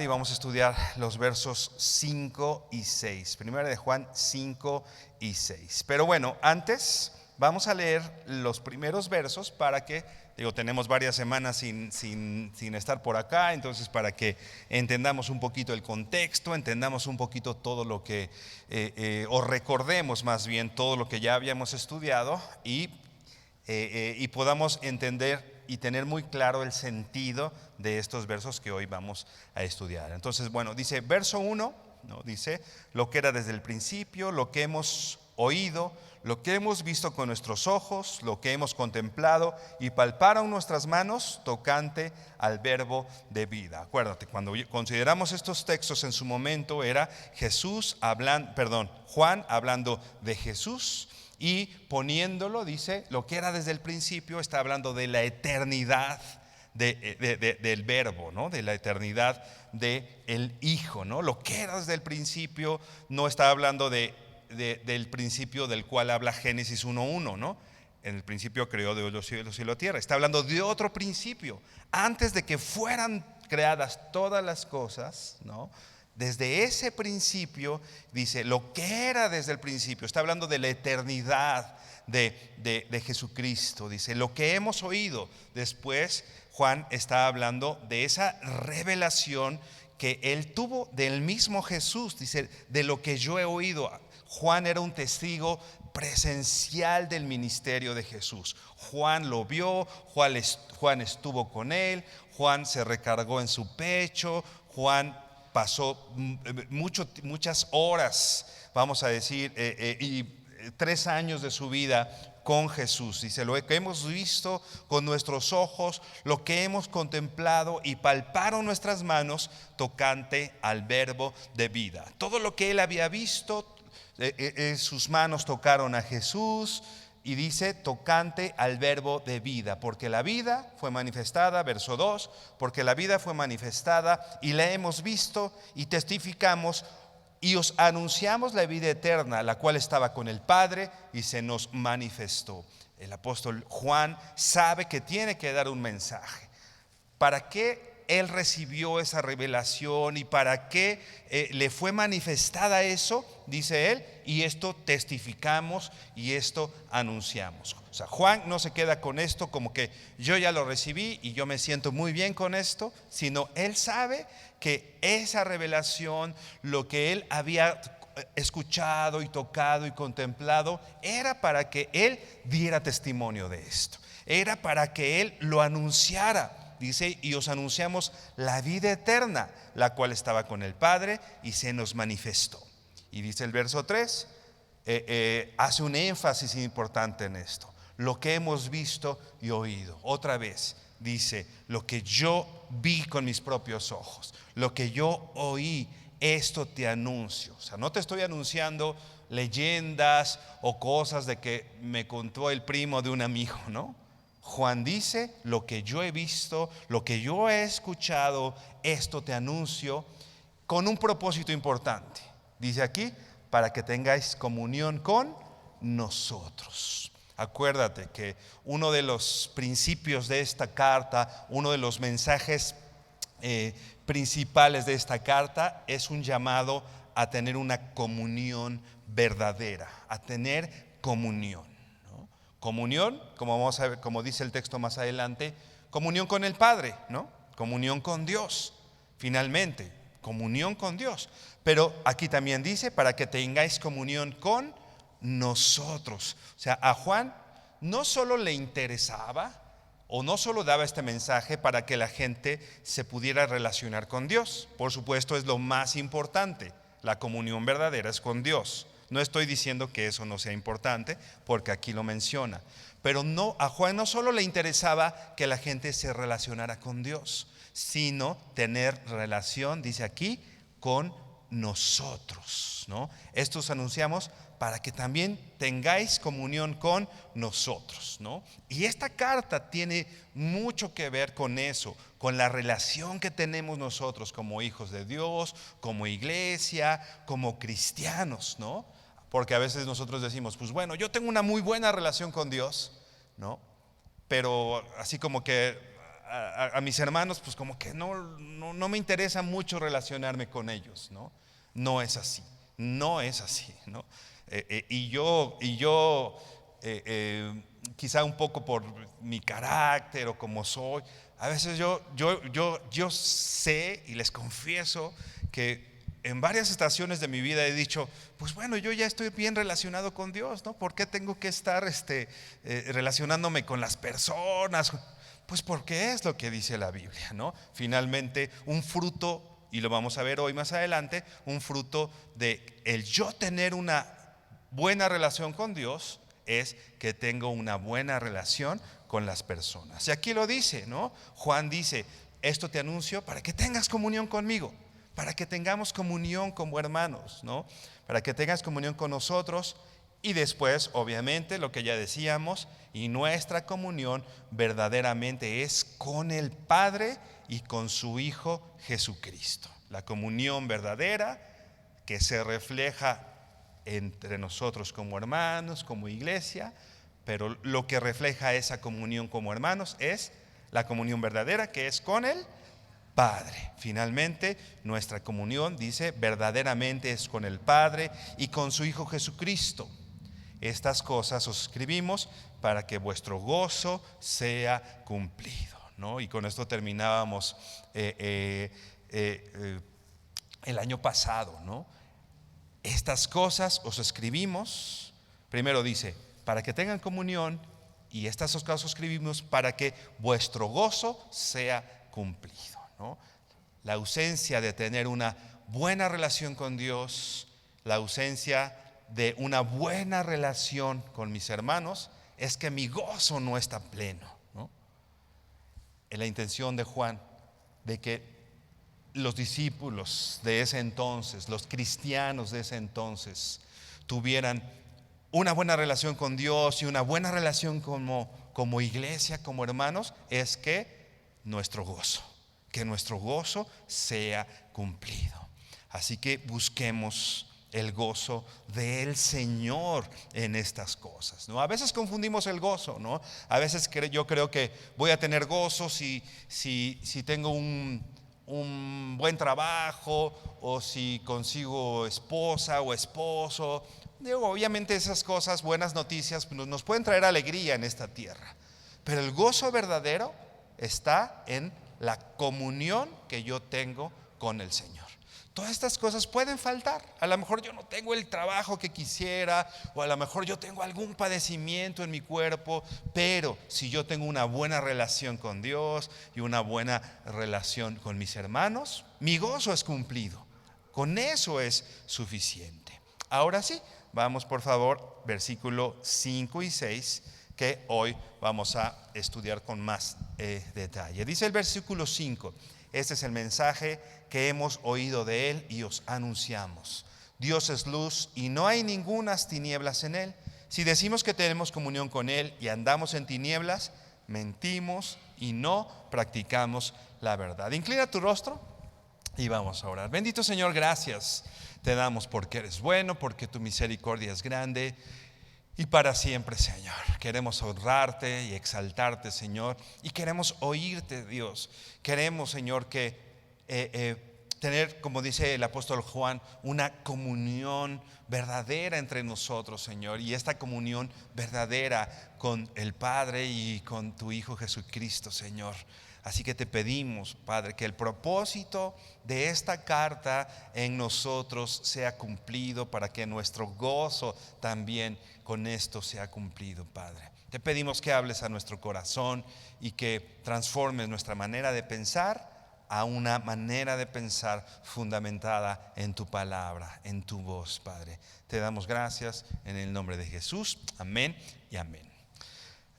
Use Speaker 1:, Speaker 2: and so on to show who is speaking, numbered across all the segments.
Speaker 1: Y vamos a estudiar los versos 5 y 6. Primera de Juan 5 y 6. Pero bueno, antes vamos a leer los primeros versos para que, tenemos varias semanas sin estar por acá, entonces para que entendamos un poquito el contexto, entendamos un poquito todo lo que, o recordemos más bien todo lo que ya habíamos estudiado y podamos entender y tener muy claro el sentido de estos versos que hoy vamos a estudiar. Entonces, bueno, dice verso 1, ¿no? Dice lo que era desde el principio, lo que hemos oído, lo que hemos visto con nuestros ojos, lo que hemos contemplado y palparon nuestras manos tocante al verbo de vida. Acuérdate, cuando consideramos estos textos en su momento era Juan hablando de Jesús. Y poniéndolo, dice, lo que era desde el principio, está hablando de la eternidad del verbo, ¿no? De la eternidad del Hijo, ¿no? Lo que era desde el principio no está hablando del principio del cual habla Génesis 1:1, ¿no? En el principio creó Dios los cielos y la tierra. Está hablando de otro principio. Antes de que fueran creadas todas las cosas, ¿no? Desde ese principio, dice, lo que era desde el principio, está hablando de la eternidad de Jesucristo, dice, lo que hemos oído. Después Juan está hablando de esa revelación que él tuvo del mismo Jesús, dice, de lo que yo he oído. Juan era un testigo presencial del ministerio de Jesús. Juan lo vio, Juan estuvo con él, Juan se recargó en su pecho, Juan pasó muchas horas, vamos a decir, y 3 años de su vida con Jesús. Dice, lo que hemos visto con nuestros ojos, lo que hemos contemplado y palparon nuestras manos tocante al verbo de vida. Todo lo que él había visto, sus manos tocaron a Jesús. Y dice tocante al verbo de vida, porque la vida fue manifestada, verso 2, porque la vida fue manifestada y la hemos visto y testificamos y os anunciamos la vida eterna, la cual estaba con el Padre y se nos manifestó. El apóstol Juan sabe que tiene que dar un mensaje. ¿Para qué él recibió esa revelación y para qué le fue manifestada eso? Dice él, y esto testificamos y esto anunciamos. O sea, Juan no se queda con esto como que yo ya lo recibí y yo me siento muy bien con esto, sino él sabe que esa revelación, lo que él había escuchado y tocado y contemplado, era para que él diera testimonio de esto, era para que él lo anunciara. Dice, y os anunciamos la vida eterna, la cual estaba con el Padre y se nos manifestó. Y dice el verso 3, hace un énfasis importante en esto. Lo que hemos visto y oído. Otra vez, dice, lo que yo vi con mis propios ojos, lo que yo oí, esto te anuncio. O sea, no te estoy anunciando leyendas o cosas de que me contó el primo de un amigo, ¿no? Juan dice, lo que yo he visto, lo que yo he escuchado, esto te anuncio con un propósito importante. Dice aquí, para que tengáis comunión con nosotros. Acuérdate que uno de los principios de esta carta, uno de los mensajes principales de esta carta es un llamado a tener una comunión verdadera, a tener comunión. Comunión, como vamos a ver, como dice el texto más adelante, comunión con el Padre, ¿no? Comunión con Dios, finalmente, comunión con Dios. Pero aquí también dice, para que tengáis comunión con nosotros. O sea, a Juan no solo le interesaba o no solo daba este mensaje para que la gente se pudiera relacionar con Dios. Por supuesto, es lo más importante, la comunión verdadera es con Dios. No estoy diciendo que eso no sea importante, porque aquí lo menciona. Pero no, a Juan no solo le interesaba que la gente se relacionara con Dios, sino tener relación, dice aquí, con nosotros, ¿no? Estos anunciamos para que también tengáis comunión con nosotros, ¿no? Y esta carta tiene mucho que ver con eso, con la relación que tenemos nosotros como hijos de Dios, como iglesia, como cristianos, ¿no? Porque a veces nosotros decimos, pues bueno, yo tengo una muy buena relación con Dios, ¿no? Pero así como que a mis hermanos, pues como que no me interesa mucho relacionarme con ellos, ¿no? No es así, no es así, ¿no? Y yo quizá un poco por mi carácter o como soy, a veces yo sé y les confieso que en varias estaciones de mi vida he dicho, pues bueno, yo ya estoy bien relacionado con Dios, ¿no? ¿Por qué tengo que estar relacionándome con las personas? Pues porque es lo que dice la Biblia, ¿no? Finalmente, un fruto, y lo vamos a ver hoy más adelante, un fruto de el yo tener una buena relación con Dios es que tengo una buena relación con las personas. Y aquí lo dice, ¿no? Juan dice, esto te anuncio para que tengas comunión conmigo, para que tengamos comunión como hermanos, ¿no? Para que tengas comunión con nosotros. Y después, obviamente, lo que ya decíamos, y nuestra comunión verdaderamente es con el Padre y con su Hijo Jesucristo. La comunión verdadera que se refleja entre nosotros como hermanos, como iglesia, pero lo que refleja esa comunión como hermanos es la comunión verdadera que es con el Padre. Finalmente, nuestra comunión, dice, verdaderamente es con el Padre y con su Hijo Jesucristo. Estas cosas os escribimos para que vuestro gozo sea cumplido, ¿no? Y con esto terminábamos el año pasado, ¿no? Estas cosas os escribimos, primero dice, para que tengan comunión, y estas cosas os escribimos para que vuestro gozo sea cumplido, ¿no? La ausencia de tener una buena relación con Dios, la ausencia de una buena relación con mis hermanos, es que mi gozo no está pleno, ¿no? Es la intención de Juan de que los discípulos de ese entonces, los cristianos de ese entonces, tuvieran una buena relación con Dios y una buena relación como iglesia, como hermanos, es que nuestro gozo sea cumplido. Así que busquemos el gozo del Señor en estas cosas, ¿no? A veces confundimos el gozo, ¿no? A veces yo creo que voy a tener gozo si tengo un buen trabajo, o si consigo esposa o esposo. Digo, obviamente esas cosas, buenas noticias, nos pueden traer alegría en esta tierra, pero el gozo verdadero está en la comunión que yo tengo con el Señor. Todas estas cosas pueden faltar. A lo mejor yo no tengo el trabajo que quisiera, o a lo mejor yo tengo algún padecimiento en mi cuerpo, pero si yo tengo una buena relación con Dios y una buena relación con mis hermanos, mi gozo es cumplido. Con eso es suficiente. Ahora sí, vamos por favor, versículo 5 y 6, que hoy vamos a estudiar con más detalle. Dice el versículo 5, este es el mensaje que hemos oído de Él y os anunciamos. Dios es luz y no hay ningunas tinieblas en Él. Si decimos que tenemos comunión con Él y andamos en tinieblas, mentimos y no practicamos la verdad. Inclina tu rostro y vamos a orar. Bendito Señor, gracias te damos porque eres bueno, porque tu misericordia es grande y para siempre, Señor. Queremos honrarte y exaltarte, Señor, y queremos oírte, Dios. Queremos, Señor, que tener, como dice el apóstol Juan, una comunión verdadera entre nosotros, Señor, y esta comunión verdadera con el Padre y con tu Hijo Jesucristo, Señor. Así que te pedimos, Padre, que el propósito de esta carta en nosotros sea cumplido, para que nuestro gozo también con esto sea cumplido, Padre. Te pedimos que hables a nuestro corazón y que transformes nuestra manera de pensar a una manera de pensar fundamentada en tu palabra, en tu voz, Padre. Te damos gracias en el nombre de Jesús. Amén y amén.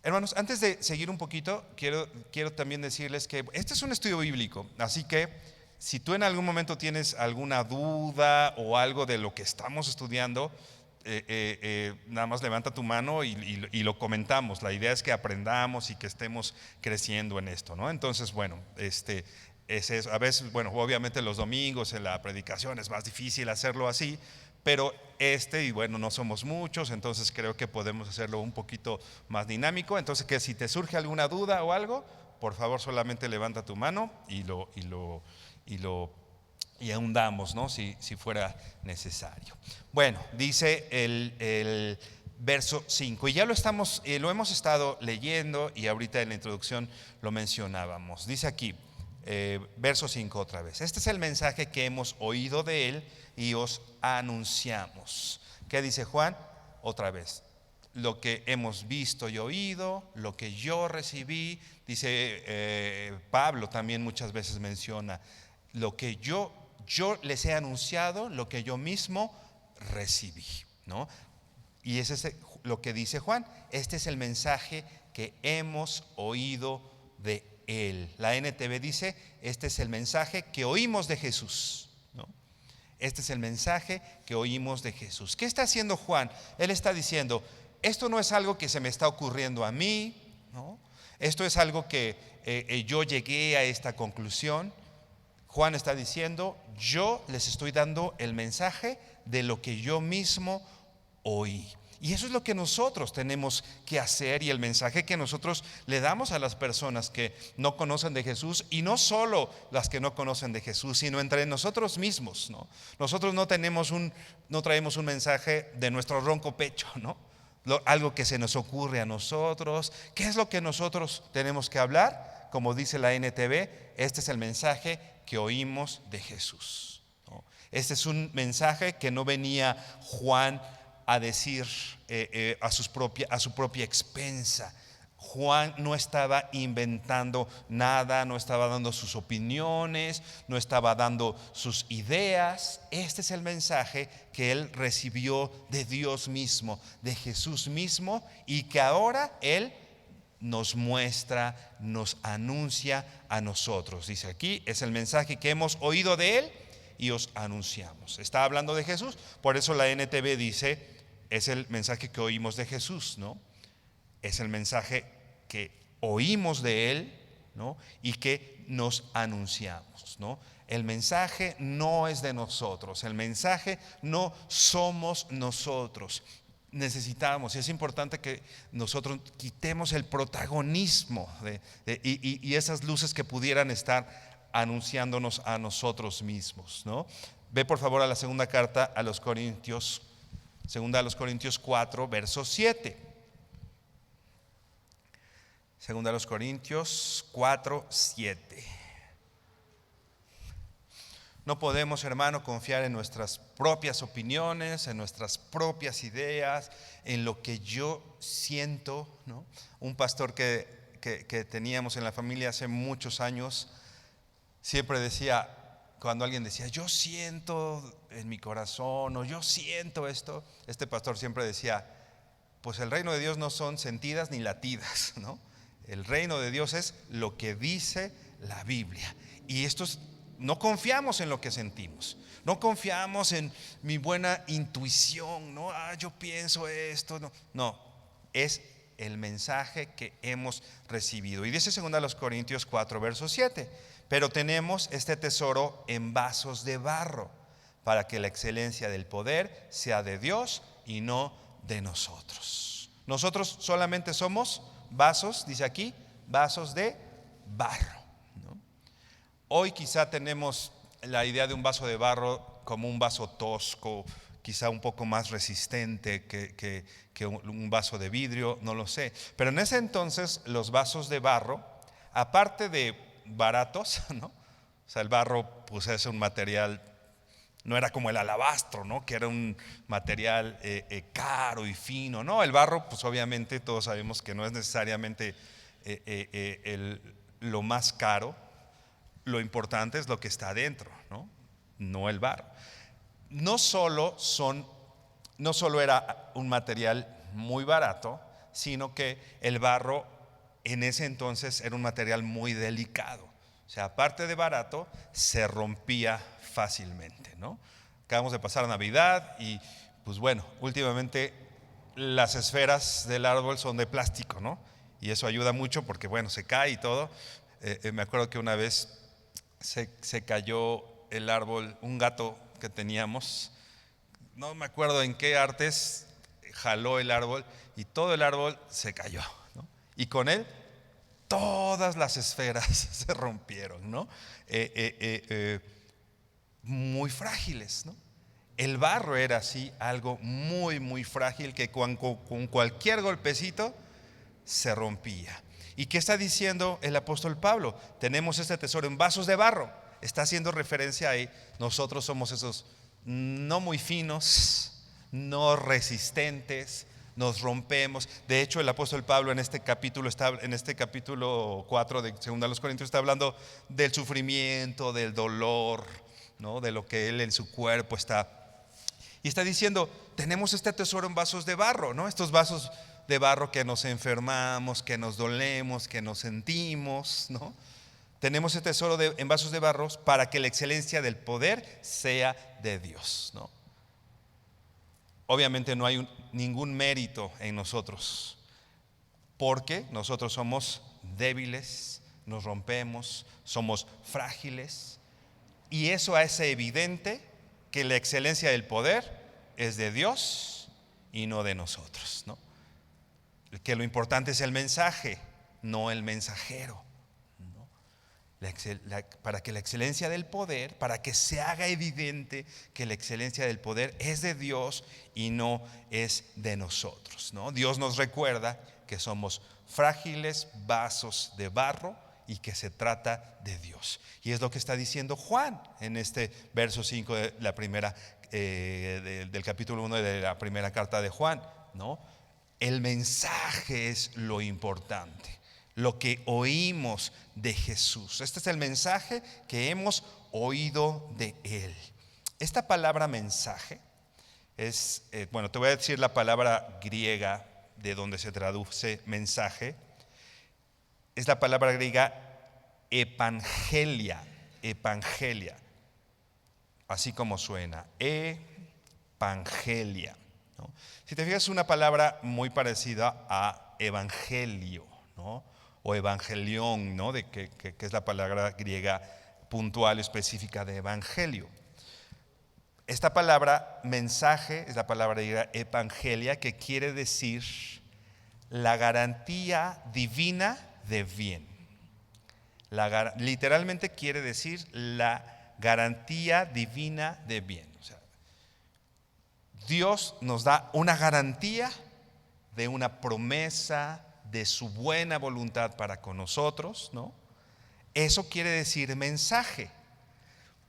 Speaker 1: Hermanos, antes de seguir un poquito, quiero también decirles que este es un estudio bíblico, así que si tú en algún momento tienes alguna duda o algo de lo que estamos estudiando, nada más levanta tu mano y lo comentamos. La idea es que aprendamos y que estemos creciendo en esto, ¿no? Entonces, bueno, es eso. A veces, bueno, obviamente los domingos en la predicación es más difícil hacerlo así, pero y bueno, no somos muchos, entonces creo que podemos hacerlo un poquito más dinámico. Entonces, que si te surge alguna duda o algo, por favor solamente levanta tu mano y ahondamos, ¿no? Si fuera necesario. Bueno, dice el verso 5, y ya lo hemos estado leyendo, y ahorita en la introducción lo mencionábamos. Dice aquí, verso 5 otra vez: este es el mensaje que hemos oído de él y os anunciamos. ¿Qué dice Juan? Otra vez, lo que hemos visto y oído, lo que yo recibí. Dice Pablo también muchas veces menciona, lo que yo les he anunciado, lo que yo mismo recibí, ¿no? Y ese es lo que dice Juan. Este es el mensaje que hemos oído de él. La NTV dice, este es el mensaje que oímos de Jesús, ¿no? Este es el mensaje que oímos de Jesús. ¿Qué está haciendo Juan? Él está diciendo, esto no es algo que se me está ocurriendo a mí, ¿no? Esto es algo que yo llegué a esta conclusión. Juan está diciendo, yo les estoy dando el mensaje de lo que yo mismo oí. Y eso es lo que nosotros tenemos que hacer, y el mensaje que nosotros le damos a las personas que no conocen de Jesús, y no solo las que no conocen de Jesús, sino entre nosotros mismos, ¿no? Nosotros no traemos un mensaje de nuestro ronco pecho, ¿no? Algo que se nos ocurre a nosotros. ¿Qué es lo que nosotros tenemos que hablar? Como dice la NTV, este es el mensaje que oímos de Jesús, ¿no? Este es un mensaje que no venía Juan a decir a su propia expensa. Juan no estaba inventando nada, no estaba dando sus opiniones, no estaba dando sus ideas. Este es el mensaje que él recibió de Dios mismo, de Jesús mismo, y que ahora él nos muestra, nos anuncia a nosotros. Dice aquí, es el mensaje que hemos oído de él y os anunciamos. Está hablando de Jesús, por eso la NTV dice, es el mensaje que oímos de Jesús, ¿no? Es el mensaje que oímos de él, ¿no? Y que nos anunciamos, ¿no? El mensaje no es de nosotros, el mensaje no somos nosotros. Necesitamos, y es importante que nosotros quitemos el protagonismo y esas luces que pudieran estar anunciándonos a nosotros mismos, ¿no? Ve por favor a la segunda carta a los Corintios, segunda a los Corintios 4, verso 7. Segunda a los Corintios 4, 7. No podemos, hermano, confiar en nuestras propias opiniones, en nuestras propias ideas, en lo que yo siento, ¿no? Un pastor que teníamos en la familia hace muchos años siempre decía, cuando alguien decía, yo siento en mi corazón, o yo siento esto, este pastor siempre decía, pues el reino de Dios no son sentidas ni latidas, ¿no? El reino de Dios es lo que dice la Biblia. Y no confiamos en lo que sentimos, no confiamos en mi buena intuición, ¿no? Yo pienso esto, no, es el mensaje que hemos recibido. Y dice 2 Corintios 4, verso 7, pero tenemos este tesoro en vasos de barro, para que la excelencia del poder sea de Dios y no de nosotros. Nosotros solamente somos vasos, dice aquí, vasos de barro, ¿no? Hoy quizá tenemos la idea de un vaso de barro como un vaso tosco, quizá un poco más resistente que un vaso de vidrio, no lo sé. Pero en ese entonces los vasos de barro, aparte de baratos, ¿no? O sea, el barro pues es un material, no era como el alabastro, ¿no? Que era un material caro y fino, ¿no? El barro pues obviamente todos sabemos que no es necesariamente lo más caro. Lo importante es lo que está adentro, ¿no? No el barro. No solo era un material muy barato, sino que el barro en ese entonces era un material muy delicado. O sea, aparte de barato, se rompía fácilmente, ¿no? Acabamos de pasar Navidad y pues bueno, últimamente las esferas del árbol son de plástico, ¿no? Y eso ayuda mucho porque bueno, se cae y todo. Me acuerdo que una vez se cayó el árbol, un gato que teníamos, no me acuerdo en qué artes, jaló el árbol y todo el árbol se cayó, ¿no? Y con él todas las esferas se rompieron, ¿no? Muy frágiles, ¿no? El barro era así, algo muy, muy frágil que con cualquier golpecito se rompía. ¿Y qué está diciendo el apóstol Pablo? Tenemos este tesoro en vasos de barro. Está haciendo referencia ahí. Nosotros somos esos no muy finos, no resistentes, nos rompemos. De hecho, el apóstol Pablo en este capítulo 4 de 2 Corintios está hablando del sufrimiento, del dolor, ¿no? De lo que él en su cuerpo está. Y está diciendo, tenemos este tesoro en vasos de barro, ¿no? Estos vasos de barro que nos enfermamos, que nos dolemos, que nos sentimos, ¿no? Tenemos este tesoro en vasos de barro para que la excelencia del poder sea de Dios, ¿no? Obviamente no hay ningún mérito en nosotros, porque nosotros somos débiles, nos rompemos, somos frágiles, y eso hace evidente que la excelencia del poder es de Dios y no de nosotros, ¿no? Que lo importante es el mensaje, no el mensajero, ¿no? Para que la excelencia del poder, para que se haga evidente que la excelencia del poder es de Dios y no es de nosotros, ¿no? Dios nos recuerda que somos frágiles vasos de barro y que se trata de Dios. Y es lo que está diciendo Juan en este verso 5 de la primera, del capítulo 1 de la primera carta de Juan, ¿no? El mensaje es lo importante, lo que oímos de Jesús. Este es el mensaje que hemos oído de Él. Esta palabra mensaje es, bueno, te voy a decir la palabra griega de donde se traduce mensaje. Es la palabra griega evangelia, así como suena, evangelia, ¿no? Si te fijas, es una palabra muy parecida a evangelio, ¿no? O evangelión, ¿no? Que es la palabra griega puntual específica de evangelio. Esta palabra mensaje es la palabra griega evangelia, que quiere decir la garantía divina de bien. Literalmente quiere decir la garantía divina de bien. O sea, Dios nos da una garantía de una promesa de su buena voluntad para con nosotros, ¿no? Eso quiere decir mensaje.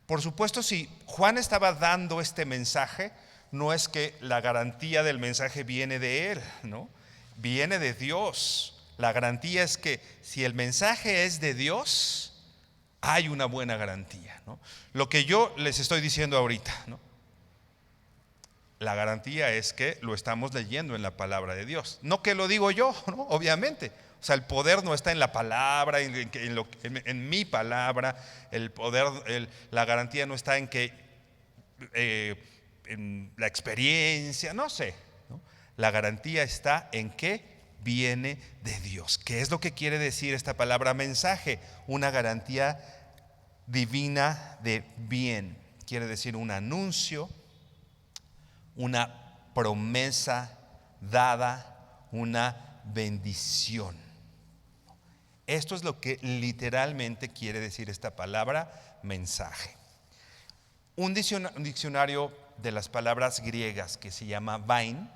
Speaker 1: Por supuesto, si Juan estaba dando este mensaje, no es que la garantía del mensaje viene de él, ¿no? Viene de Dios. La garantía es que si el mensaje es de Dios, hay una buena garantía, ¿no? Lo que yo les estoy diciendo ahorita, ¿no? La garantía es que lo estamos leyendo en la palabra de Dios. No que lo digo yo, ¿no? Obviamente. O sea, el poder no está en la palabra, en mi palabra. El poder, la garantía no está en que en la experiencia, no sé, ¿no? La garantía está en que viene de Dios. ¿Qué es lo que quiere decir esta palabra mensaje? Una garantía divina de bien. Quiere decir un anuncio, una promesa dada, una bendición. Esto es lo que literalmente quiere decir esta palabra mensaje. Un diccionario de las palabras griegas que se llama Vine,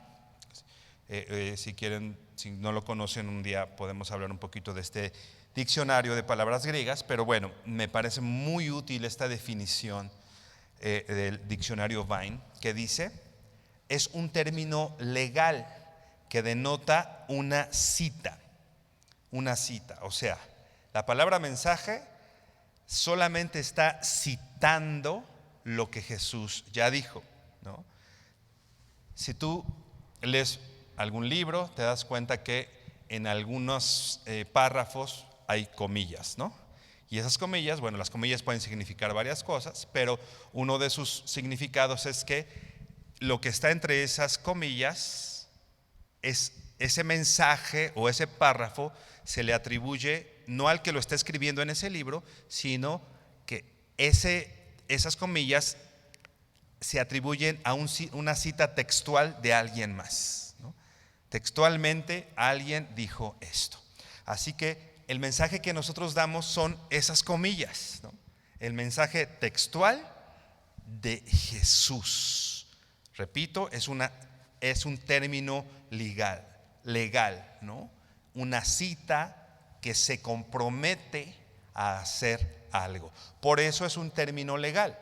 Speaker 1: si quieren, si no lo conocen, un día podemos hablar un poquito de este diccionario de palabras griegas, pero bueno, me parece muy útil esta definición del diccionario Vine, que dice: es un término legal que denota una cita, o sea, la palabra mensaje solamente está citando lo que Jesús ya dijo, ¿no? Si tú lees algún libro, te das cuenta que en algunos párrafos hay comillas, ¿no? Y esas comillas, bueno, las comillas pueden significar varias cosas, pero uno de sus significados es que lo que está entre esas comillas es ese mensaje o ese párrafo se le atribuye no al que lo está escribiendo en ese libro, sino que esas comillas se atribuyen a una cita textual de alguien más, ¿no? Textualmente alguien dijo esto. Así que el mensaje que nosotros damos son esas comillas, ¿no? El mensaje textual de Jesús. Repito, es un término legal, ¿no? Una cita que se compromete a hacer algo. Por eso es un término legal,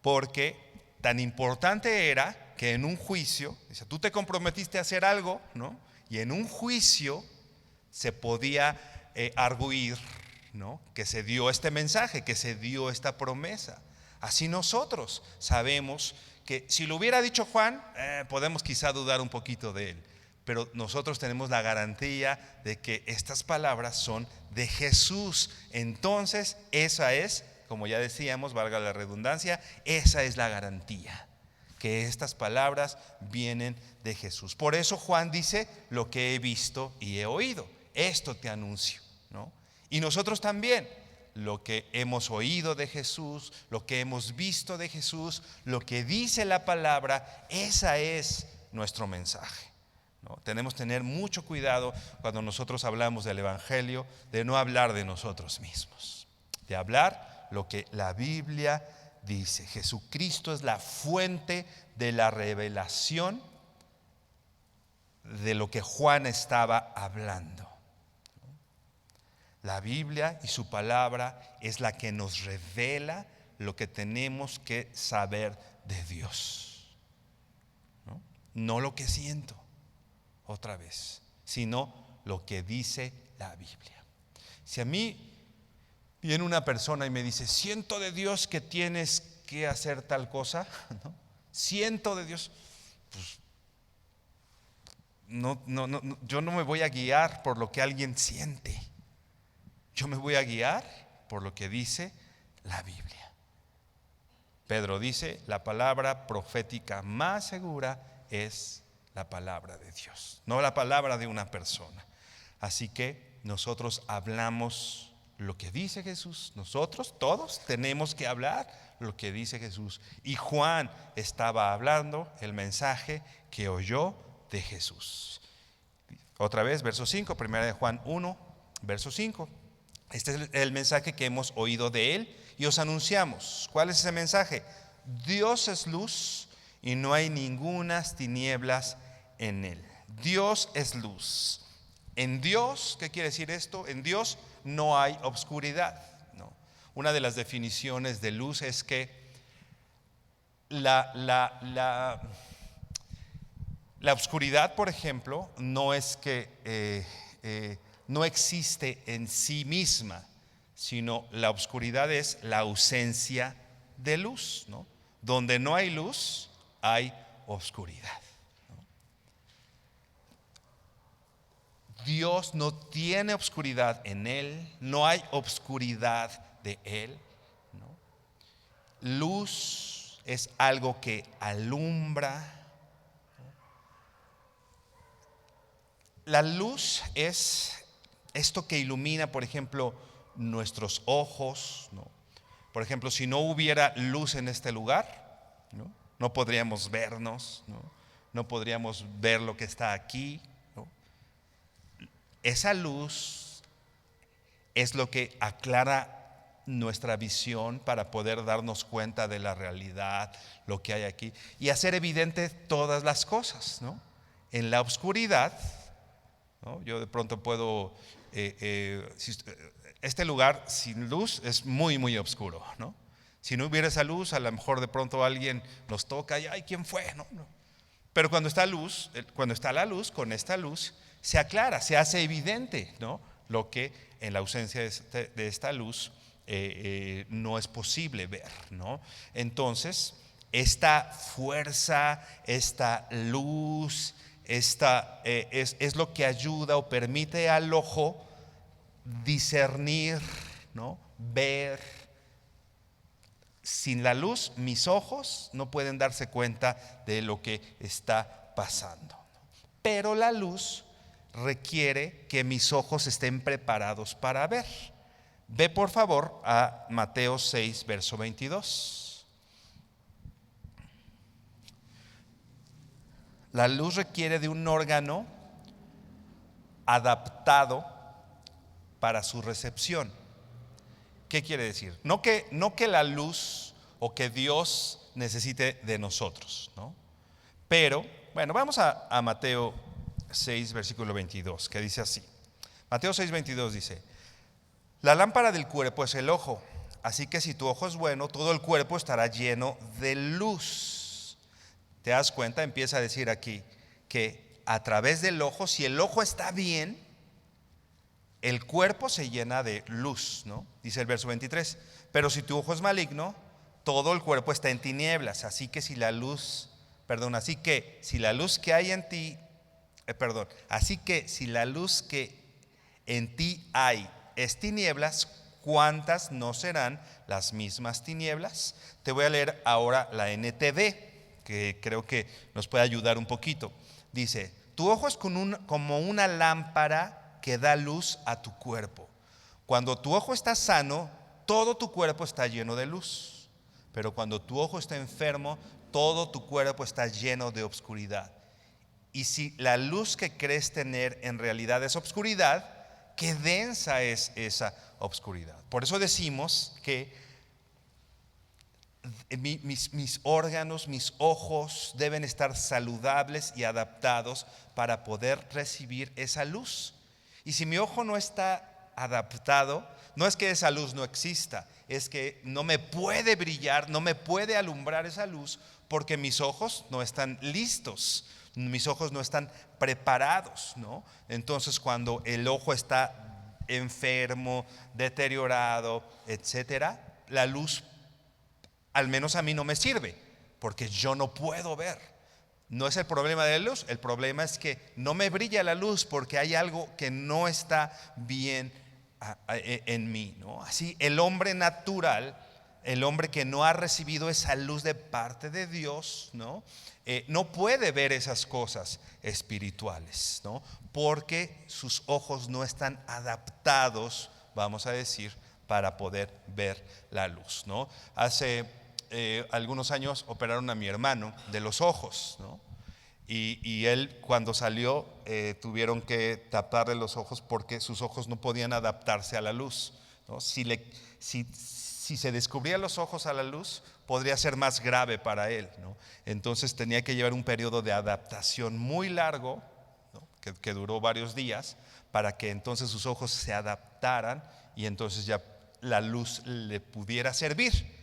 Speaker 1: porque tan importante era que en un juicio, dice, tú te comprometiste a hacer algo, ¿no? Y en un juicio se podía arguir, ¿no? Que se dio este mensaje, que se dio esta promesa. Así nosotros sabemos que si lo hubiera dicho Juan, podemos quizá dudar un poquito de él, pero nosotros tenemos la garantía de que estas palabras son de Jesús. Entonces esa es, como ya decíamos, valga la redundancia, esa es la garantía, que estas palabras vienen de Jesús. Por eso Juan dice, lo que he visto y he oído, esto te anuncio, ¿no? Y nosotros también, lo que hemos oído de Jesús, lo que hemos visto de Jesús, lo que dice la palabra, esa es nuestro mensaje, ¿no? Tenemos que tener mucho cuidado cuando nosotros hablamos del Evangelio, de no hablar de nosotros mismos, de hablar lo que la Biblia dice. Jesucristo es la fuente de la revelación de lo que Juan estaba hablando. La Biblia y su palabra es la que nos revela lo que tenemos que saber de Dios, ¿no? No lo que siento, otra vez, sino lo que dice la Biblia. Si a mí viene una persona y me dice, siento de Dios que tienes que hacer tal cosa, ¿no? Siento de Dios, pues no, yo no me voy a guiar por lo que alguien siente. Yo me voy a guiar por lo que dice la Biblia. Pedro dice, la palabra profética más segura es la palabra de Dios, no la palabra de una persona. Así que nosotros hablamos lo que dice Jesús. Nosotros todos tenemos que hablar lo que dice Jesús. Y Juan estaba hablando el mensaje que oyó de Jesús. Otra vez, verso 5, primera de Juan 1, verso 5. Este es el mensaje que hemos oído de él y os anunciamos. ¿Cuál es ese mensaje? Dios es luz y no hay ningunas tinieblas en él. Dios es luz. En Dios, ¿qué quiere decir esto? En Dios no hay obscuridad, ¿no? Una de las definiciones de luz es que la obscuridad, por ejemplo, no es que no existe en sí misma, sino la obscuridad es la ausencia de luz, ¿no? Donde no hay luz, hay obscuridad, ¿no? Dios no tiene obscuridad en él, no hay obscuridad de él, ¿no? Luz es algo que alumbra. La luz es esto que ilumina, por ejemplo, nuestros ojos, ¿no? Por ejemplo, si no hubiera luz en este lugar, ¿no? No podríamos vernos, ¿no? No podríamos ver lo que está aquí, ¿no? Esa luz es lo que aclara nuestra visión para poder darnos cuenta de la realidad, lo que hay aquí, y hacer evidente todas las cosas, ¿no? En la oscuridad, ¿no? Yo de pronto puedo, este lugar sin luz es muy, muy oscuro, ¿no? Si no hubiera esa luz, a lo mejor de pronto alguien nos toca y ¡ay, quién fue! ¿No? Pero cuando está la luz, con esta luz se aclara, se hace evidente, ¿no? Lo que en la ausencia de esta luz no es posible ver, ¿no? Entonces, esta fuerza, esta luz, es lo que ayuda o permite al ojo discernir, ¿no? Ver. Sin la luz, mis ojos no pueden darse cuenta de lo que está pasando. Pero la luz requiere que mis ojos estén preparados para ver. Ve por favor a Mateo 6, verso 22. La luz requiere de un órgano adaptado para su recepción. ¿Qué quiere decir? No que la luz o que Dios necesite de nosotros, ¿no? Pero, bueno, vamos a Mateo 6, versículo 22, que dice así. Mateo 6, 22 dice: la lámpara del cuerpo es el ojo, así que si tu ojo es bueno, todo el cuerpo estará lleno de luz. ¿Te das cuenta? Empieza a decir aquí que a través del ojo, si el ojo está bien, el cuerpo se llena de luz, ¿no? Dice el verso 23. Pero si tu ojo es maligno, todo el cuerpo está en tinieblas. Así que si la luz que hay en ti, así que si la luz que en ti hay es tinieblas, ¿cuántas no serán las mismas tinieblas? Te voy a leer ahora la NTV, que creo que nos puede ayudar un poquito. Dice: tu ojo es como una lámpara que da luz a tu cuerpo. Cuando tu ojo está sano, todo tu cuerpo está lleno de luz. Pero cuando tu ojo está enfermo, todo tu cuerpo está lleno de obscuridad. Y si la luz que crees tener en realidad es obscuridad, qué densa es esa obscuridad. Por eso decimos que mis órganos, mis ojos deben estar saludables y adaptados para poder recibir esa luz. Y si mi ojo no está adaptado, no es que esa luz no exista, es que no me puede brillar, no me puede alumbrar esa luz, porque mis ojos no están listos, mis ojos no están preparados, ¿no? Entonces, cuando el ojo está enfermo, deteriorado, etcétera, la luz, al menos a mí, no me sirve, porque yo no puedo ver. No es el problema de la luz, el problema es que no me brilla la luz porque hay algo que no está bien en mí, ¿no? Así el hombre natural, el hombre que no ha recibido esa luz de parte de Dios, ¿no? No puede ver esas cosas espirituales, ¿no? Porque sus ojos no están adaptados, vamos a decir, para poder ver la luz, ¿no? Hace algunos años operaron a mi hermano de los ojos, ¿no? Y él, cuando salió, tuvieron que taparle los ojos porque sus ojos no podían adaptarse a la luz, ¿no? Si se descubrían los ojos a la luz, podría ser más grave para él, ¿no? Entonces tenía que llevar un periodo de adaptación muy largo, ¿no? que duró varios días, para que entonces sus ojos se adaptaran y entonces ya la luz le pudiera servir.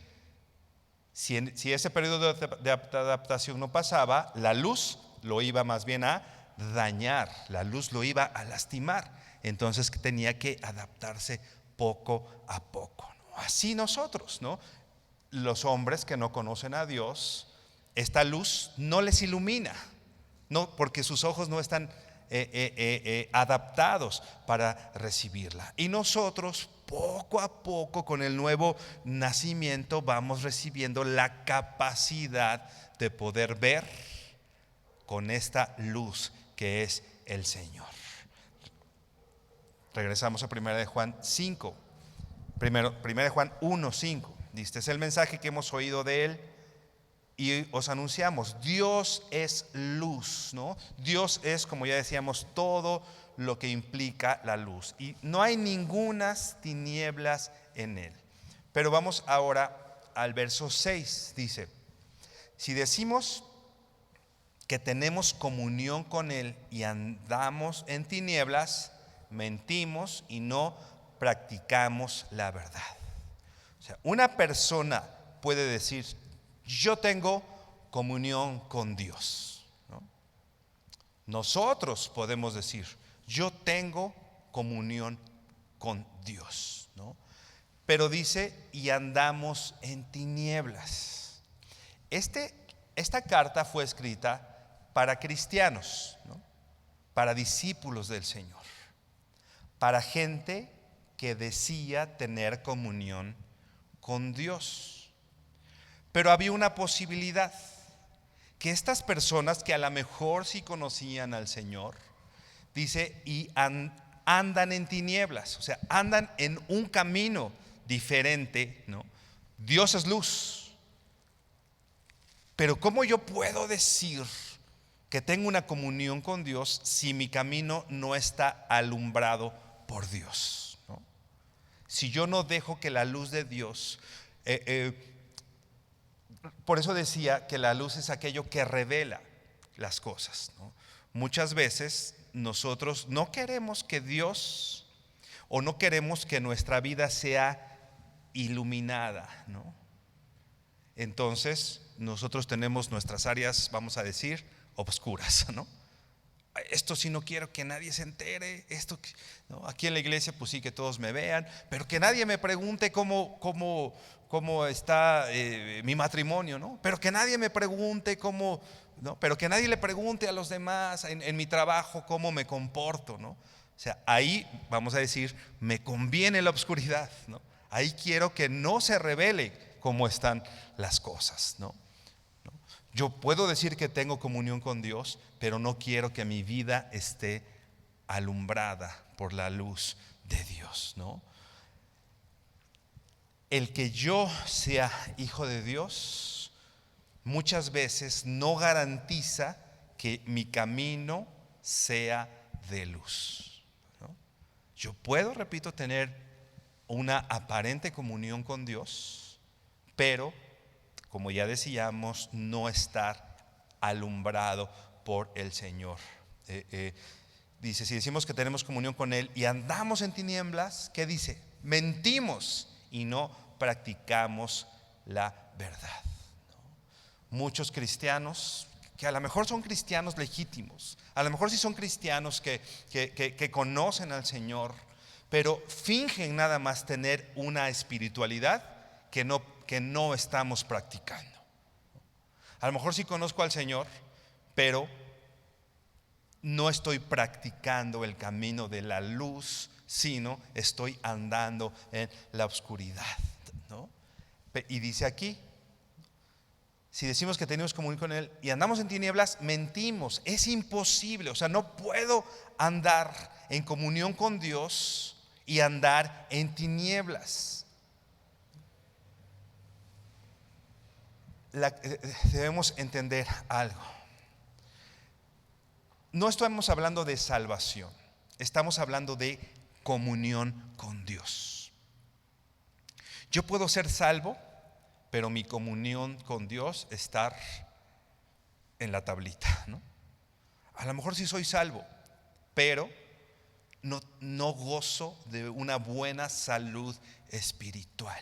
Speaker 1: Si ese periodo de adaptación no pasaba, la luz lo iba más bien a dañar, la luz lo iba a lastimar. Entonces tenía que adaptarse poco a poco, ¿no? Así nosotros, ¿no? Los hombres que no conocen a Dios, esta luz no les ilumina, no, porque sus ojos no están adaptados para recibirla. Y nosotros, poco a poco, con el nuevo nacimiento, vamos recibiendo la capacidad de poder ver con esta luz que es el Señor. Regresamos a 1 de Juan 5. 1 de Juan 1, 5. Este es el mensaje que hemos oído de él y os anunciamos: Dios es luz, ¿no? Dios es, como ya decíamos, todo lo que implica la luz, y no hay ningunas tinieblas en él. Pero vamos ahora al verso 6. Dice: si decimos que tenemos comunión con él y andamos en tinieblas, mentimos y no practicamos la verdad. O sea, una persona puede decir: yo tengo comunión con Dios, ¿no? Nosotros podemos decir: yo tengo comunión con Dios, ¿no? Pero dice: y andamos en tinieblas. Esta carta fue escrita para cristianos, ¿no? Para discípulos del Señor, para gente que decía tener comunión con Dios. Pero había una posibilidad, que estas personas que a lo mejor sí conocían al Señor, dice, y andan en tinieblas, o sea, andan en un camino diferente, ¿no? Dios es luz, pero ¿cómo yo puedo decir que tengo una comunión con Dios si mi camino no está alumbrado por Dios, ¿no? si yo no dejo que la luz de Dios, por eso decía que la luz es aquello que revela las cosas, ¿no? Muchas veces nosotros no queremos que Dios, o no queremos que nuestra vida sea iluminada, ¿no? Entonces nosotros tenemos nuestras áreas, vamos a decir, obscuras, ¿no? Esto sí no quiero que nadie se entere, ¿no? Aquí en la iglesia pues sí que todos me vean, pero que nadie me pregunte cómo está mi matrimonio, ¿no? Pero que nadie me pregunte cómo, ¿no? Pero que nadie le pregunte a los demás en mi trabajo cómo me comporto, ¿no? O sea, ahí vamos a decir, me conviene la oscuridad, ¿no? Ahí quiero que no se revele cómo están las cosas, ¿no? Yo puedo decir que tengo comunión con Dios, pero no quiero que mi vida esté alumbrada por la luz de Dios, ¿no? El que yo sea hijo de Dios muchas veces no garantiza que mi camino sea de luz, ¿no? Yo puedo, repito, tener una aparente comunión con Dios, pero como ya decíamos, no estar alumbrado por el Señor. Dice, si decimos que tenemos comunión con Él y andamos en tinieblas, ¿qué dice? Mentimos y no practicamos la verdad, ¿no? Muchos cristianos que a lo mejor son cristianos legítimos, a lo mejor sí son cristianos que conocen al Señor, pero fingen nada más tener una espiritualidad que no estamos practicando. A lo mejor sí conozco al Señor, pero no estoy practicando el camino de la luz, sino estoy andando en la oscuridad, ¿no? Y dice aquí, si decimos que tenemos comunión con Él y andamos en tinieblas, mentimos. Es imposible, o sea, no puedo andar en comunión con Dios y andar en tinieblas. Debemos entender algo. No estamos hablando de salvación, estamos hablando de comunión con Dios. Yo puedo ser salvo, pero mi comunión con Dios estar en la tablita, ¿no? A lo mejor sí soy salvo, pero no gozo de una buena salud espiritual.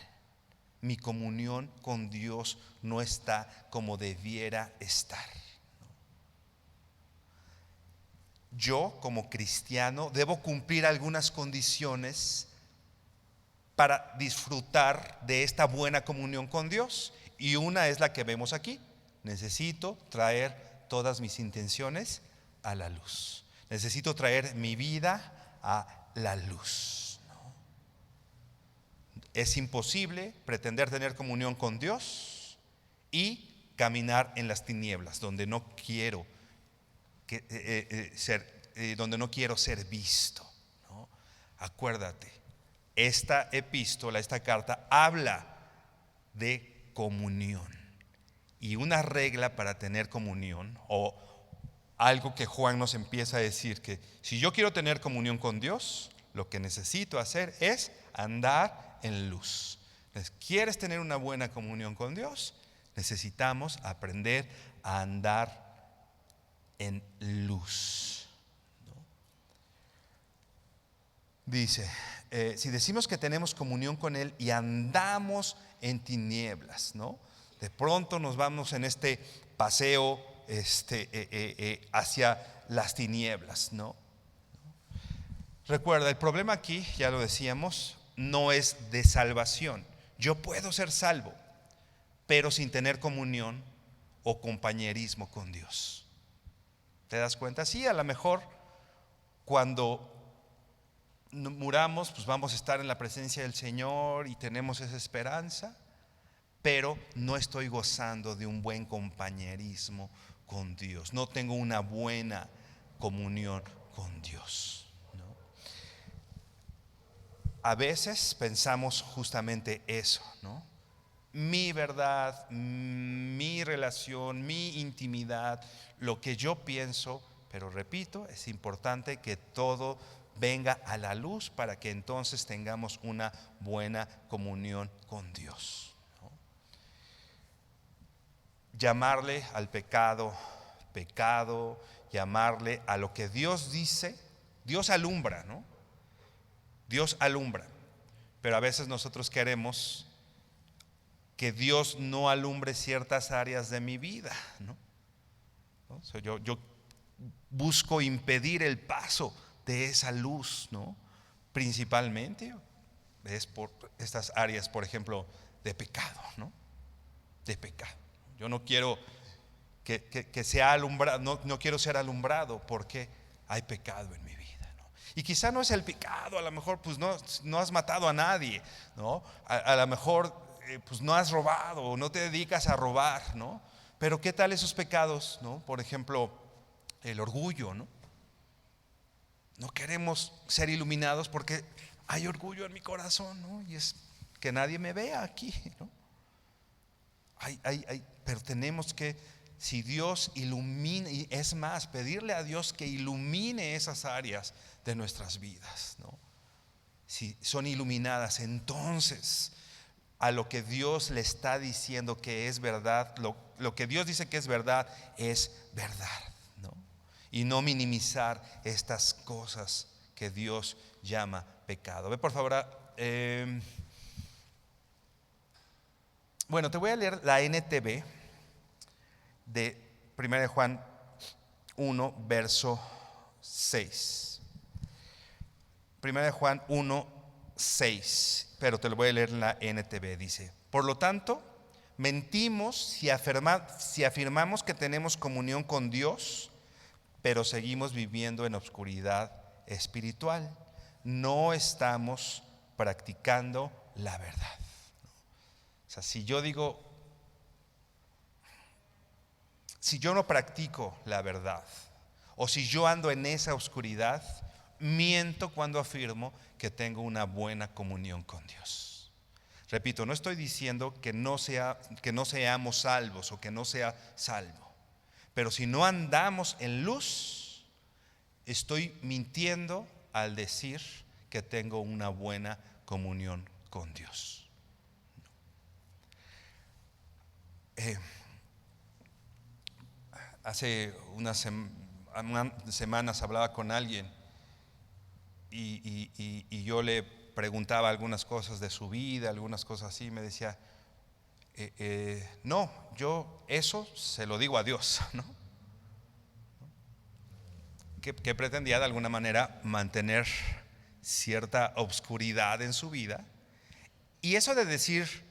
Speaker 1: Mi comunión con Dios no está como debiera estar. Yo, como cristiano, debo cumplir algunas condiciones para disfrutar de esta buena comunión con Dios. Y una es la que vemos aquí. Necesito traer todas mis intenciones a la luz. Necesito traer mi vida a la luz. Es imposible pretender tener comunión con Dios y caminar en las tinieblas, donde no quiero ser visto, ¿no? Acuérdate, esta epístola, esta carta habla de comunión, y una regla para tener comunión, o algo que Juan nos empieza a decir, que si yo quiero tener comunión con Dios, lo que necesito hacer es andar en luz. Entonces, ¿quieres tener una buena comunión con Dios? Necesitamos aprender a andar en luz, ¿no? Dice, si decimos que tenemos comunión con Él y andamos en tinieblas, ¿no? De pronto nos vamos en este paseo hacia las tinieblas, ¿no? Recuerda, el problema aquí, ya lo decíamos, no es de salvación. Yo puedo ser salvo, pero sin tener comunión o compañerismo con Dios. ¿Te das cuenta? Sí, a lo mejor cuando muramos, pues vamos a estar en la presencia del Señor y tenemos esa esperanza, pero no estoy gozando de un buen compañerismo con Dios. No tengo una buena comunión con Dios. A veces pensamos justamente eso, ¿no? Mi verdad, mi relación, mi intimidad, lo que yo pienso, pero repito, es importante que todo venga a la luz para que entonces tengamos una buena comunión con Dios, ¿no? Llamarle al pecado, pecado, llamarle a lo que Dios dice. Dios alumbra, ¿no? Dios alumbra, pero a veces nosotros queremos que Dios no alumbre ciertas áreas de mi vida, ¿no? ¿No? O sea, yo busco impedir el paso de esa luz, ¿no? Principalmente es por estas áreas, por ejemplo, de pecado, ¿no? De pecado. Yo no quiero que sea alumbrado, no quiero ser alumbrado porque hay pecado en mi vida, ¿no? Y quizá no es el pecado, a lo mejor pues no has matado a nadie, ¿no? A lo mejor pues no has robado o no te dedicas a robar, ¿no? Pero ¿qué tal esos pecados, ¿no? Por ejemplo, el orgullo, ¿no? No queremos ser iluminados porque hay orgullo en mi corazón, ¿no? Y es que nadie me vea aquí, ¿no? Pero tenemos que, si Dios ilumina, y es más, pedirle a Dios que ilumine esas áreas de nuestras vidas, ¿no? Si son iluminadas, entonces a lo que Dios le está diciendo que es verdad, lo que Dios dice que es verdad, ¿no? Y no minimizar estas cosas que Dios llama pecado. Ve por favor, bueno, te voy a leer la NTV de 1 de Juan 1, verso 6. 1 de Juan 1, 6, pero te lo voy a leer en la NTV. Dice: por lo tanto, mentimos si afirmamos que tenemos comunión con Dios, pero seguimos viviendo en obscuridad espiritual. No estamos practicando la verdad. O sea, si yo no practico la verdad, o si yo ando en esa oscuridad, miento cuando afirmo que tengo una buena comunión con Dios. Repito, no estoy diciendo que no seamos salvos o que no sea salvo, pero si no andamos en luz, estoy mintiendo al decir que tengo una buena comunión con Dios. Hace unas semanas hablaba con alguien y yo le preguntaba algunas cosas de su vida, algunas cosas así. Me decía, no, yo eso se lo digo a Dios, ¿no? Que pretendía de alguna manera mantener cierta obscuridad en su vida. Y eso de decir,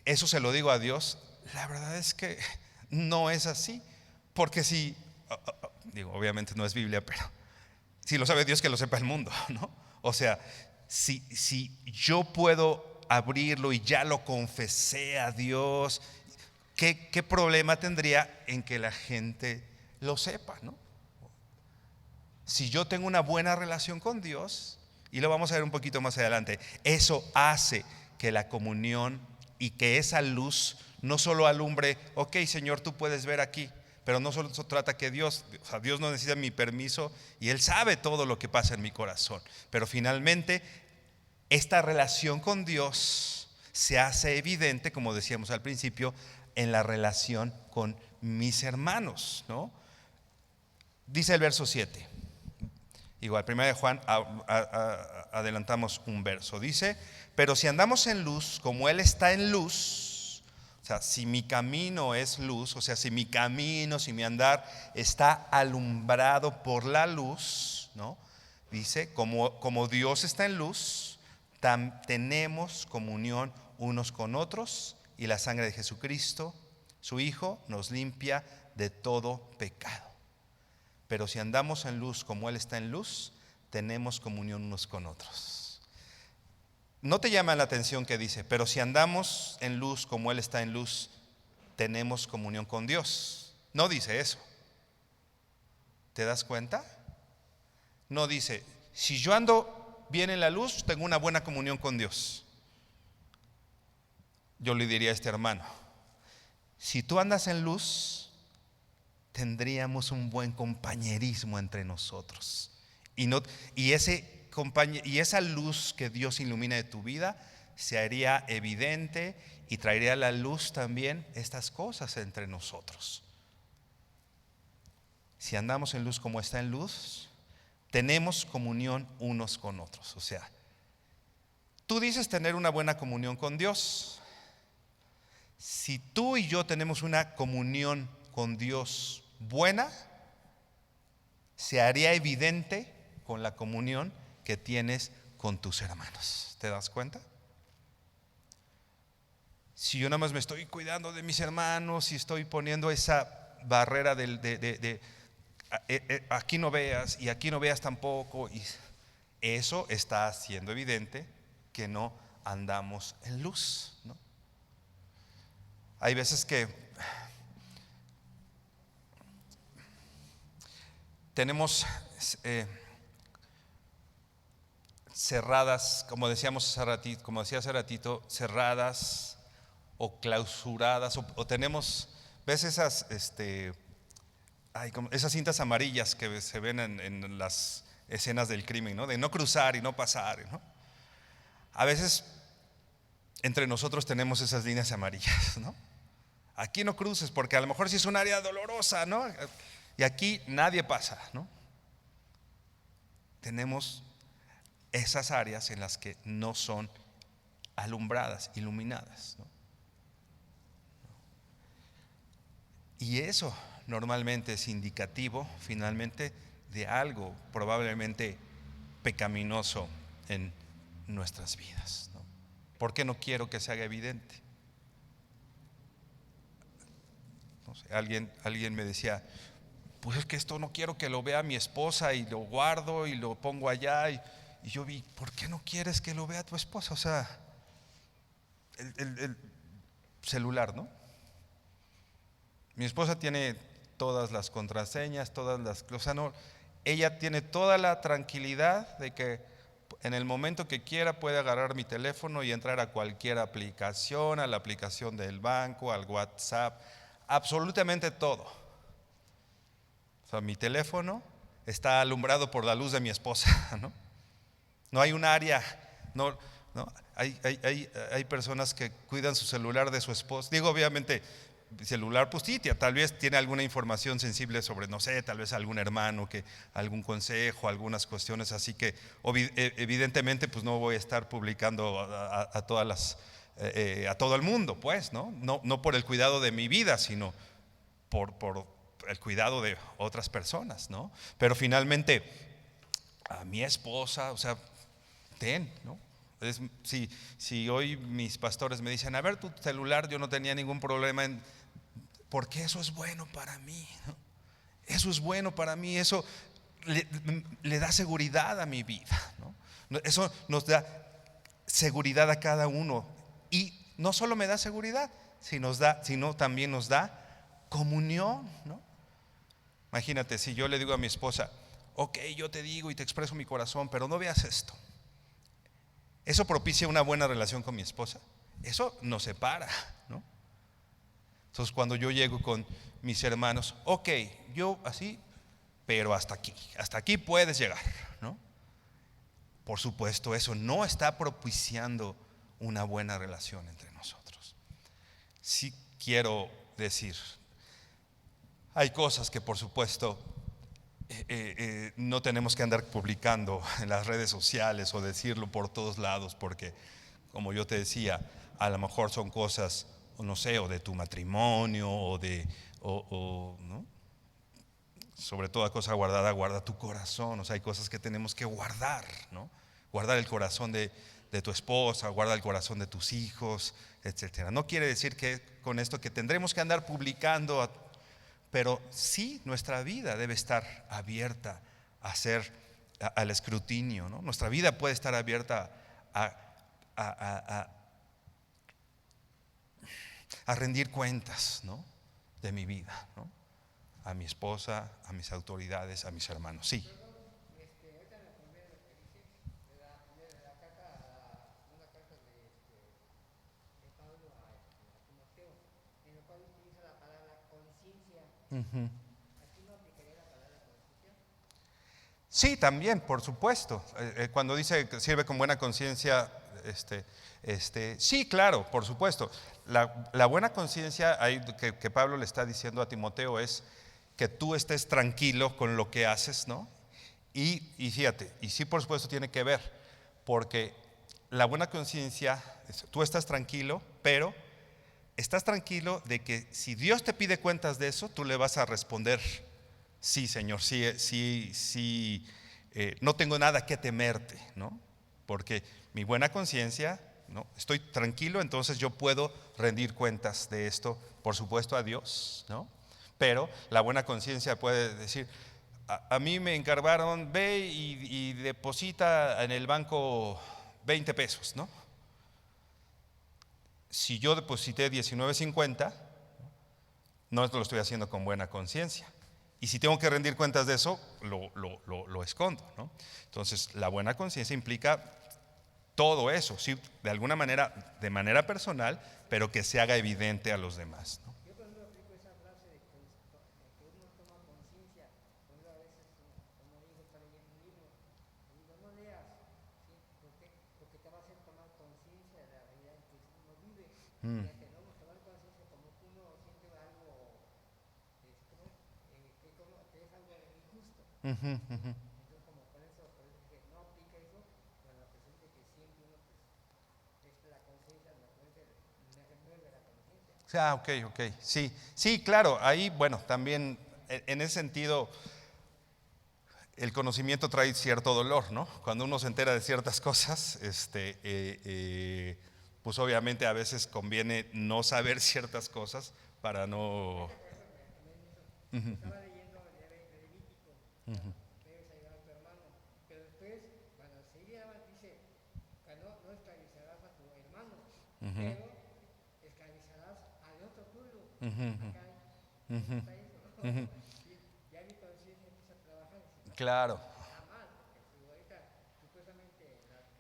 Speaker 1: eso se lo digo a Dios, la verdad es que no es así. Porque si, obviamente no es Biblia, pero si lo sabe Dios, que lo sepa el mundo, ¿no? O sea, si yo puedo abrirlo y ya lo confesé a Dios, ¿qué problema tendría en que la gente lo sepa, ¿no? Si yo tengo una buena relación con Dios, y lo vamos a ver un poquito más adelante, eso hace que la comunión y que esa luz no solo alumbre, ok, Señor, tú puedes ver aquí, pero no solo se trata que Dios no necesita mi permiso y Él sabe todo lo que pasa en mi corazón, pero finalmente esta relación con Dios se hace evidente, como decíamos al principio, en la relación con mis hermanos, ¿no? Dice el verso 7. Igual, 1 de Juan, adelantamos un verso. Dice: pero si andamos en luz, como Él está en luz, o sea, si mi camino es luz, o sea, si mi andar está alumbrado por la luz, ¿no? Dice, como Dios está en luz, tenemos comunión unos con otros, y la sangre de Jesucristo, su Hijo, nos limpia de todo pecado. Pero si andamos en luz como Él está en luz, tenemos comunión unos con otros. ¿No te llama la atención que dice, pero si andamos en luz como Él está en luz, tenemos comunión con Dios? No dice eso. ¿Te das cuenta? No dice, si yo ando bien en la luz, tengo una buena comunión con Dios. Yo le diría a este hermano, si tú andas en luz, tendríamos un buen compañerismo entre nosotros Y, no, y, ese, y esa luz que Dios ilumina de tu vida se haría evidente y traería a la luz también estas cosas entre nosotros. Si andamos en luz como está en luz, tenemos comunión unos con otros. O sea, tú dices tener una buena comunión con Dios. Si tú y yo tenemos una comunión con Dios buena, se haría evidente con la comunión que tienes con tus hermanos. ¿Te das cuenta? Si yo nada más me estoy cuidando de mis hermanos y estoy poniendo esa barrera de aquí no veas y aquí no veas tampoco, y eso está haciendo evidente que no andamos en luz, ¿no? Hay veces que tenemos cerradas, como decíamos hace ratito, como decía hace ratito, cerradas o clausuradas, o tenemos, ¿ves esas esas cintas amarillas que se ven en las escenas del crimen, ¿no? De no cruzar y no pasar, ¿no? A veces entre nosotros tenemos esas líneas amarillas, ¿no? Aquí no cruces porque a lo mejor sí es un área dolorosa, ¿no? Y aquí nadie pasa, ¿no? Tenemos esas áreas en las que no son alumbradas, iluminadas, ¿no? Y eso normalmente es indicativo finalmente de algo probablemente pecaminoso en nuestras vidas, ¿no? ¿Por qué no quiero que se haga evidente? No sé, alguien me decía, pues es que esto no quiero que lo vea mi esposa, y lo guardo y lo pongo allá, y yo vi, ¿por qué no quieres que lo vea tu esposa? O sea, el celular, ¿no? Mi esposa tiene todas las contraseñas, o sea, no, ella tiene toda la tranquilidad de que en el momento que quiera puede agarrar mi teléfono y entrar a cualquier aplicación, a la aplicación del banco, al WhatsApp, absolutamente todo. O sea, mi teléfono está alumbrado por la luz de mi esposa, ¿no? No hay un área, no, hay personas que cuidan su celular de su esposa. Digo, obviamente, celular, pues sí, tal vez tiene alguna información sensible sobre, no sé, tal vez algún hermano, algún consejo, algunas cuestiones, así que evidentemente pues no voy a estar publicando a todas las, a todo el mundo, pues, ¿no? No por el cuidado de mi vida, sino por el cuidado de otras personas, ¿no? Pero finalmente a mi esposa, o sea, ¿no? Si hoy mis pastores me dicen, a ver tu celular, yo no tenía ningún problema porque eso es bueno para mí, ¿no? Eso es bueno para mí, eso le da seguridad a mi vida, ¿no? Eso nos da seguridad a cada uno, y no solo me da seguridad, sino también nos da comunión, ¿no? Imagínate, si yo le digo a mi esposa, ok, yo te digo y te expreso mi corazón, pero no veas esto. ¿Eso propicia una buena relación con mi esposa? Eso nos separa, ¿no? Entonces cuando yo llego con mis hermanos, ok, yo así, pero hasta aquí puedes llegar, ¿no? Por supuesto, eso no está propiciando una buena relación entre nosotros. Sí quiero decir, hay cosas que por supuesto no tenemos que andar publicando en las redes sociales o decirlo por todos lados, porque como yo te decía, a lo mejor son cosas, no sé, o de tu matrimonio ¿no? Sobre toda cosa guardada, guarda tu corazón. O sea, hay cosas que tenemos que guardar, ¿no? Guardar el corazón de tu esposa, guarda el corazón de tus hijos, etcétera. No quiere decir que con esto que tendremos que andar publicando, pero sí nuestra vida debe estar abierta a ser al escrutinio, ¿no? Nuestra vida puede estar abierta a rendir cuentas, ¿no? De mi vida, ¿no? A mi esposa, a mis autoridades, a mis hermanos. Sí. Sí, también, por supuesto. Cuando dice que sirve con buena conciencia, sí, claro, por supuesto. La buena conciencia que Pablo le está diciendo a Timoteo es que tú estés tranquilo con lo que haces, ¿no? Y fíjate, y sí, por supuesto tiene que ver, porque la buena conciencia, tú estás tranquilo, pero estás tranquilo de que si Dios te pide cuentas de eso, tú le vas a responder: sí, Señor, sí, sí, sí, no tengo nada que temerte, ¿no? Porque mi buena conciencia, ¿no? Estoy tranquilo, entonces yo puedo rendir cuentas de esto, por supuesto, a Dios, ¿no? Pero la buena conciencia puede decir: a mí me encargaron, ve y deposita en el banco 20 pesos, ¿no? Si yo deposité 19.50, no lo estoy haciendo con buena conciencia. Y si tengo que rendir cuentas de eso, lo escondo, ¿no? Entonces, la buena conciencia implica todo eso, sí, de alguna manera, de manera personal, pero que se haga evidente a los demás, ¿no?
Speaker 2: Yo cuando aplico esa frase de que uno toma conciencia, cuando a veces, como digo, está leyendo un libro, le digo, no leas, ¿sí? ¿Por qué? Porque te va a hacer tomar conciencia de la realidad en que uno vive.
Speaker 1: Mm.
Speaker 2: Ya que no tomar conciencia como que uno siente algo, que es algo injusto.
Speaker 1: Ujú, ujú.
Speaker 2: Entonces, como por eso que no aplica eso, con la presente que siempre uno, pues, es la conciencia, la fuente, le remueve la conciencia.
Speaker 1: Ok, sí, sí, claro, ahí, bueno, también en ese sentido, el conocimiento trae cierto dolor, ¿no? Cuando uno se entera de ciertas cosas, pues obviamente a veces conviene no saber ciertas cosas para no...
Speaker 2: Estaba leyendo Levítico, debes ayudar a tu hermano, pero después, cuando seguía dice, no esclavizarás a tu hermano, pero esclavizarás al otro pueblo. Acá está eso, ¿no? Ya mi conciencia empieza a trabajar y dice,
Speaker 1: Claro,
Speaker 2: no, está mal, porque si ahorita supuestamente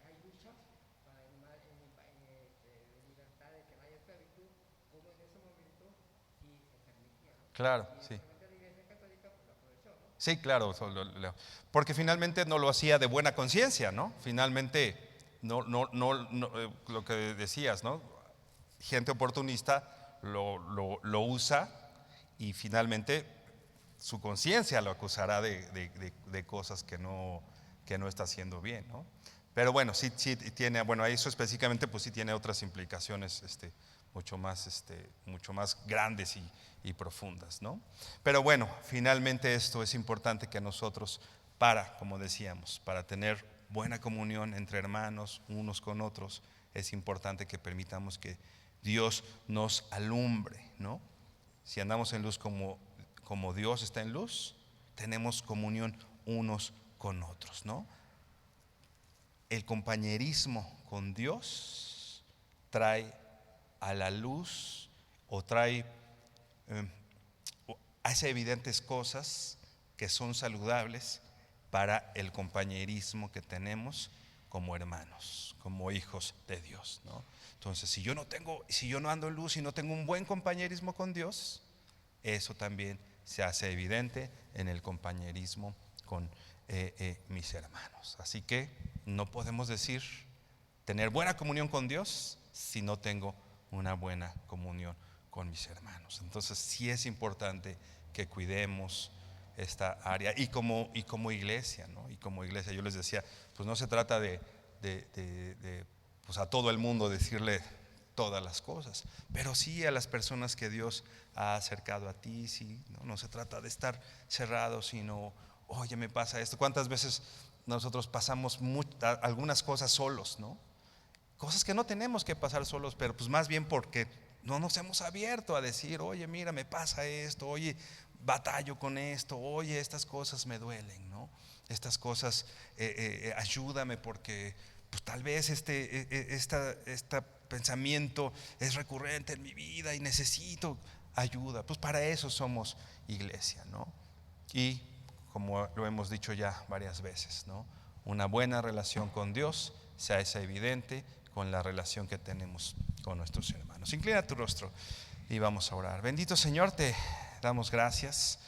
Speaker 2: hay luchas para libertad de que no haya esclavitud, como en ese momento sí se permitía, ¿no?
Speaker 1: claro,
Speaker 2: Y
Speaker 1: sí.
Speaker 2: la Iglesia Católica pues lo aprovechó, ¿no?
Speaker 1: Sí, claro, porque finalmente no lo hacía de buena conciencia, ¿no? Finalmente, lo que decías, ¿no? Gente oportunista lo usa y finalmente su conciencia lo acusará de cosas que no está haciendo bien, ¿no? Pero bueno, sí tiene, bueno, eso específicamente pues sí tiene otras implicaciones mucho más grandes y profundas, ¿no? Pero bueno, finalmente esto es importante que nosotros, como decíamos, para tener buena comunión entre hermanos, unos con otros, es importante que permitamos que Dios nos alumbre, ¿no? Si andamos en luz como Dios está en luz, tenemos comunión unos con otros, ¿no? El compañerismo con Dios trae a la luz o trae hace evidentes cosas que son saludables para el compañerismo que tenemos como hermanos, como hijos de Dios, ¿no? Entonces, si yo no ando en luz y no tengo un buen compañerismo con Dios, eso también se hace evidente en el compañerismo con mis hermanos. Así que no podemos decir tener buena comunión con Dios si no tengo una buena comunión con mis hermanos. Entonces sí es importante que cuidemos esta área y como iglesia, ¿no? Y como iglesia yo les decía, pues no se trata de pues a todo el mundo decirle todas las cosas, pero sí a las personas que Dios ha acercado a ti, sí, no se trata de estar cerrados, sino, oye, me pasa esto. ¿Cuántas veces nosotros pasamos algunas cosas solos, ¿no? Cosas que no tenemos que pasar solos, pero pues más bien porque no nos hemos abierto a decir, oye, mira, me pasa esto, oye, batallo con esto, oye, estas cosas me duelen, ¿no? Estas cosas, ayúdame porque pues tal vez este pensamiento es recurrente en mi vida y necesito ayuda. Pues para eso somos iglesia, ¿no? Y como lo hemos dicho ya varias veces, ¿no? Una buena relación con Dios se hace evidente con la relación que tenemos con nuestros hermanos. Inclina tu rostro y vamos a orar. Bendito Señor, te damos gracias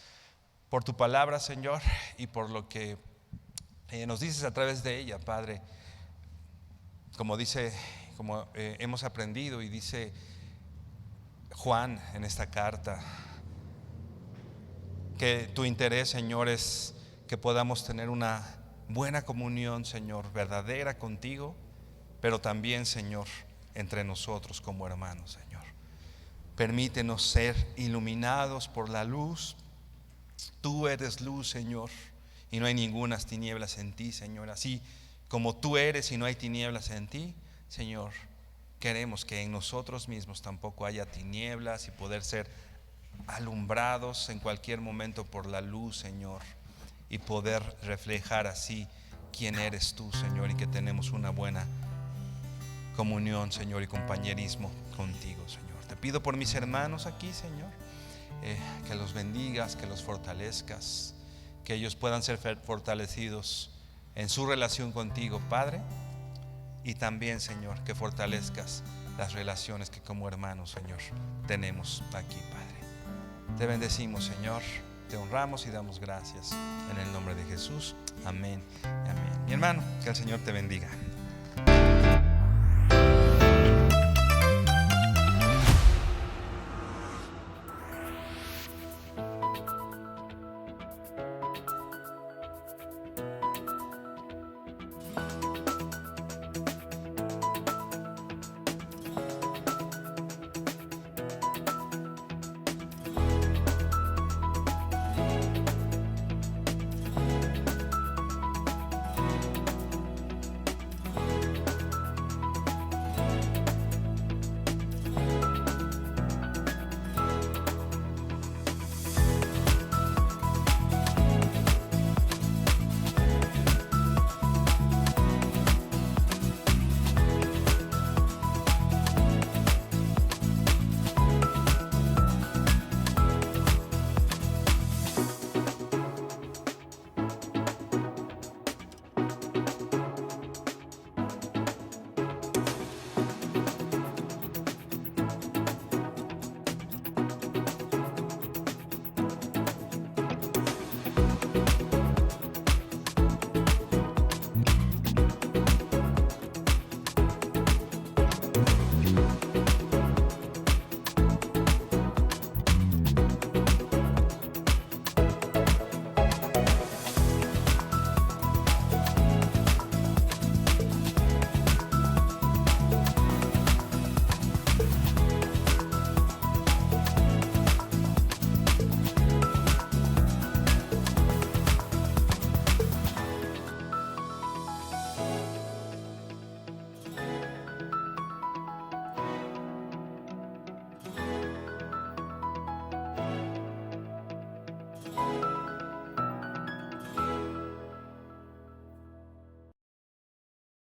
Speaker 1: por tu palabra, Señor, y por lo que nos dices a través de ella, Padre, como hemos aprendido y dice Juan en esta carta, que tu interés, Señor, es que podamos tener una buena comunión, Señor, verdadera contigo, pero también, Señor, entre nosotros como hermanos, Señor. Permítenos ser iluminados por la luz. Tú eres luz, Señor, y no hay ningunas tinieblas en ti, Señor. Así como tú eres y no hay tinieblas en ti, Señor, queremos que en nosotros mismos tampoco haya tinieblas y poder ser alumbrados en cualquier momento por la luz, Señor, y poder reflejar así quién eres tú, Señor, y que tenemos una buena comunión, Señor, y compañerismo contigo, Señor. Te pido por mis hermanos aquí, Señor, que los bendigas, que los fortalezcas, que ellos puedan ser fortalecidos en su relación contigo, Padre, y también, Señor, que fortalezcas las relaciones que como hermanos, Señor, tenemos aquí, Padre. Te bendecimos, Señor, te honramos y damos gracias en el nombre de Jesús. Amén y amén. Mi hermano, que el Señor te bendiga.